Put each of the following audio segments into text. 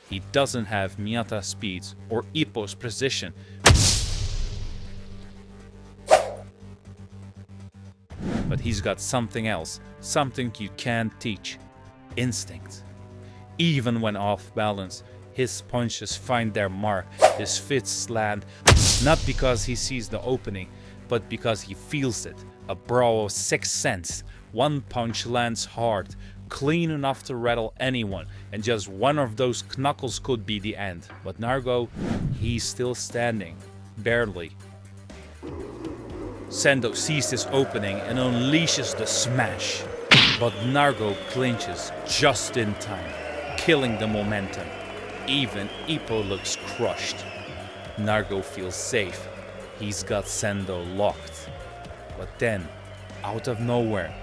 He doesn't have Miyata's speeds or Ippo's precision. But he's got something else, something you can't teach. Instinct. Even when off balance, his punches find their mark, his fists land, not because he sees the opening, but because he feels it. A bro sixth sense. One punch lands hard, clean enough to rattle anyone, and just one of those knuckles could be the end. But Nargo, he's still standing, barely. Sendo sees this opening and unleashes the smash, but Nargo clinches just in time, killing the momentum. Even Ippo looks crushed. Nargo feels safe. He's got Sendo locked. But then, out of nowhere,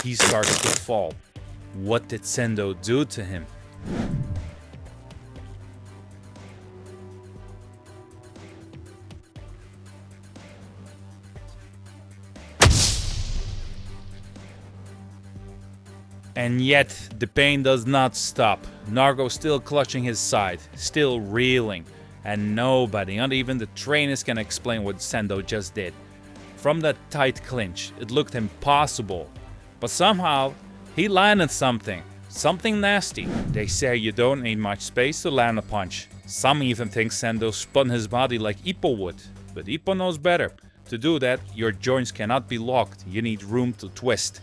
he starts to fall. What did Sendo do to him? And yet, the pain does not stop. Nargo still clutching his side, still reeling. And nobody, not even the trainers, can explain what Sendo just did. From that tight clinch, it looked impossible. But somehow, he landed something. Something nasty. They say you don't need much space to land a punch. Some even think Sendo spun his body like Ippo would. But Ippo knows better. To do that, your joints cannot be locked. You need room to twist.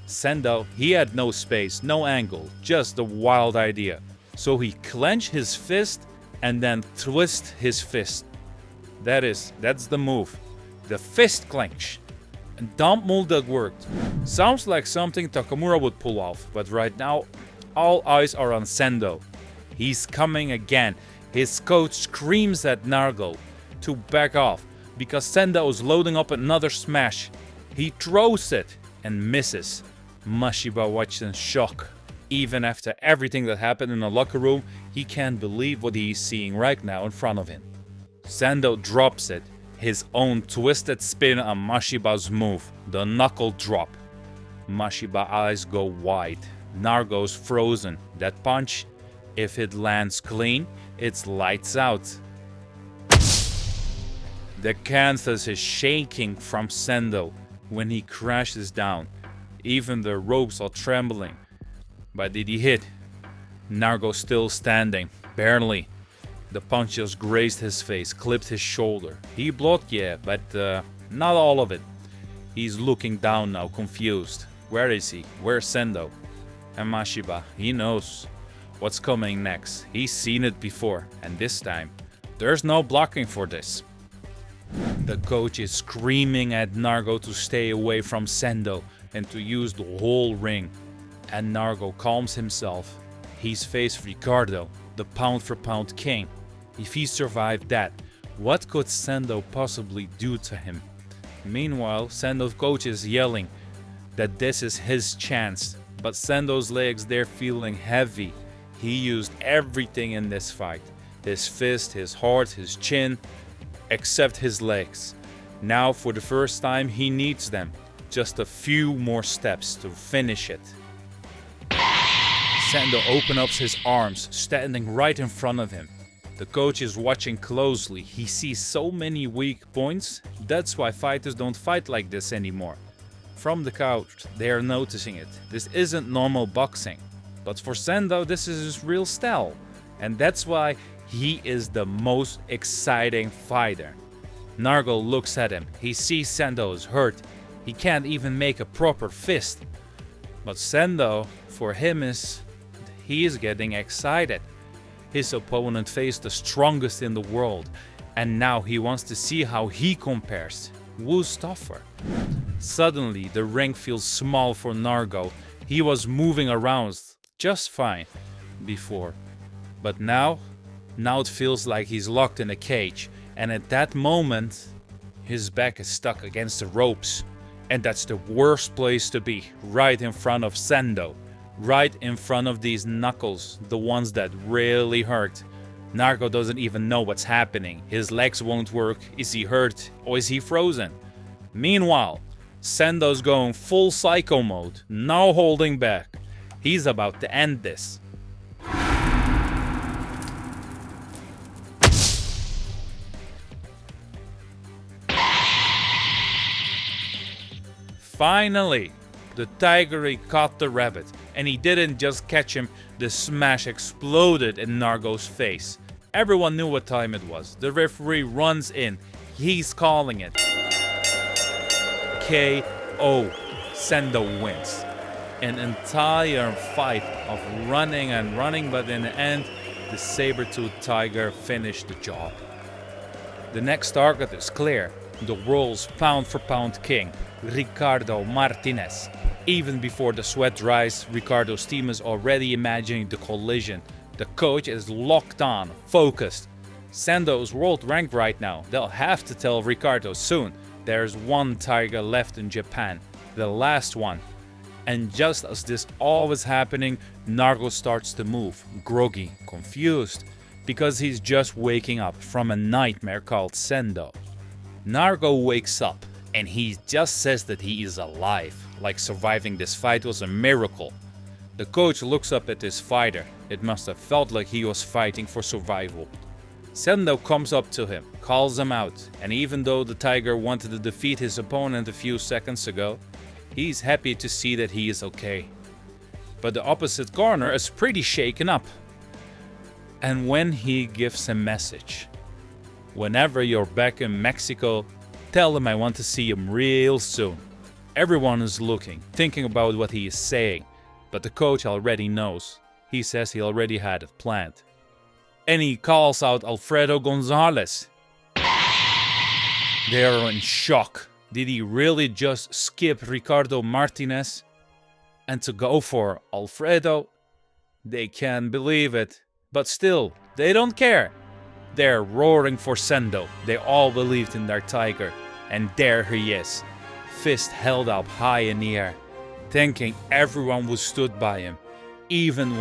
Sendo, he had no space, no angle, just a wild idea. So he clenched his fist and then twist his fist. That's the move. The fist clench. And don't move that worked. Sounds like something Takamura would pull off, but right now, all eyes are on Sendo. He's coming again. His coach screams at Nargo to back off because Sendo is loading up another smash. He throws it and misses. Mashiba watched in shock. Even after everything that happened in the locker room, he can't believe what he's seeing right now in front of him. Sendo drops it. His own twisted spin on Mashiba's move, the knuckle drop. Mashiba's eyes go wide. Nargo's frozen. That punch, if it lands clean, it's lights out. The canvas is shaking from Sendo when he crashes down. Even the ropes are trembling. But did he hit? Nargo still standing, barely. The punch just grazed his face, clipped his shoulder. He blocked, yeah, but not all of it. He's looking down now, confused. Where is he? Where's Sendo? And Mashiba, he knows what's coming next. He's seen it before, and this time, there's no blocking for this. The coach is screaming at Nargo to stay away from Sendo and to use the whole ring. And Nargo calms himself. He's faced Ricardo, the pound-for-pound king. If he survived that, what could Sendo possibly do to him? Meanwhile, Sendo's coach is yelling that this is his chance. But Sendo's legs, they're feeling heavy. He used everything in this fight. His fist, his heart, his chin, except his legs. Now, for the first time, he needs them. Just a few more steps to finish it. Sendo opens up his arms, standing right in front of him. The coach is watching closely. He sees so many weak points. That's why fighters don't fight like this anymore. From the couch, they are noticing it. This isn't normal boxing. But for Sendo, this is his real style. And that's why he is the most exciting fighter. Nargo looks at him. He sees Sendo is hurt. He can't even make a proper fist. But Sendo, for him, he is getting excited. His opponent faced the strongest in the world, and now he wants to see how he compares. Who's tougher? Suddenly, the ring feels small for Nargo. He was moving around just fine before. But now it feels like he's locked in a cage. And at that moment, his back is stuck against the ropes. And that's the worst place to be, right in front of Sendo. Right in front of these knuckles, the ones that really hurt. Nargo doesn't even know what's happening. His legs won't work. Is he hurt or is he frozen? Meanwhile, Sendo's going full psycho mode, no holding back. He's about to end this. Finally, the tiger caught the rabbit, and he didn't just catch him, the smash exploded in Nargo's face. Everyone knew what time it was. The referee runs in. He's calling it. KO. Sendo wins. An entire fight of running and running, but in the end, the saber-toothed tiger finished the job. The next target is clear. The world's pound-for-pound king, Ricardo Martinez. Even before the sweat dries, Ricardo's team is already imagining the collision. The coach is locked on, focused. Sendo is world ranked right now. They'll have to tell Ricardo soon. There's one tiger left in Japan, the last one. And just as this all is happening, Nargo starts to move, groggy, confused, because he's just waking up from a nightmare called Sendo. Nargo wakes up and he just says that he is alive, like surviving this fight was a miracle. The coach looks up at his fighter. It must have felt like he was fighting for survival. Sendo comes up to him, calls him out, and even though the tiger wanted to defeat his opponent a few seconds ago, he's happy to see that he is okay. But the opposite corner is pretty shaken up. And when he gives a message, whenever you're back in Mexico, tell him I want to see him real soon. Everyone is looking, thinking about what he is saying, but the coach already knows. He says he already had it planned. And he calls out Alfredo Gonzalez. They are in shock. Did he really just skip Ricardo Martinez and to go for Alfredo? They can't believe it, but still, they don't care. They're roaring for Sendo. They all believed in their tiger. And there he is, fist held up high in the air, thanking everyone who stood by him, even when